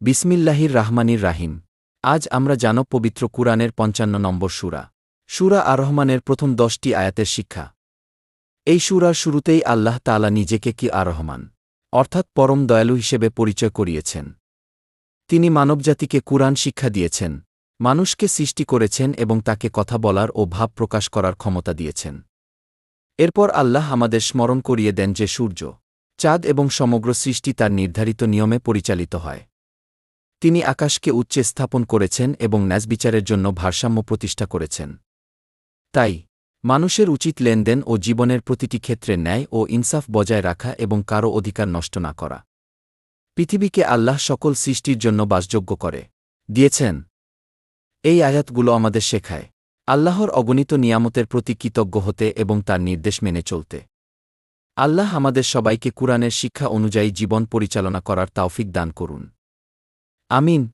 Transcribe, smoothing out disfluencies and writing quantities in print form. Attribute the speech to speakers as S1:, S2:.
S1: বিসমিল্লাহির রাহমানির রাহিম। আজ আমরা জানব পবিত্র কুরআনের ৫৫ নম্বর সূরা। সূরা আর-রহমানের প্রথম ১০টি আয়াতের শিক্ষা। এই সূরার শুরুতেই আল্লাহ তাআলা নিজেকে কি আর-রহমান অর্থাৎ পরম দয়ালু হিসেবে পরিচয় করিয়েছেন। তিনি মানবজাতিকে কুরআন শিক্ষা দিয়েছেন, মানুষকে সৃষ্টি করেছেন এবং তাকে কথা বলার ও ভাব প্রকাশ করার ক্ষমতা দিয়েছেন। এরপর আল্লাহ আমাদের স্মরণ করিয়ে দেন যে সূর্য, চাঁদ এবং সমগ্র সৃষ্টি তার নির্ধারিত নিয়মে পরিচালিত হয়। তিনি আকাশকে উচ্চে স্থাপন করেছেন এবং ন্যায়বিচারের জন্য ভারসাম্য প্রতিষ্ঠা করেছেন। তাই মানুষের উচিত লেনদেন ও জীবনের প্রতিটি ক্ষেত্রে ন্যায় ও ইনসাফ বজায় রাখা এবং কারও অধিকার নষ্ট না করা। পৃথিবীকে আল্লাহ সকল সৃষ্টির জন্য বাসযোগ্য করে দিয়েছেন। এই আয়াতগুলো আমাদের শেখায় আল্লাহর অগণিত নিয়ামতের প্রতি কৃতজ্ঞ হতে এবং তার নির্দেশ মেনে চলতে। আল্লাহ আমাদের সবাইকে কুরআনের শিক্ষা অনুযায়ী জীবন পরিচালনা করার তাওফিক দান করুন। আমিন।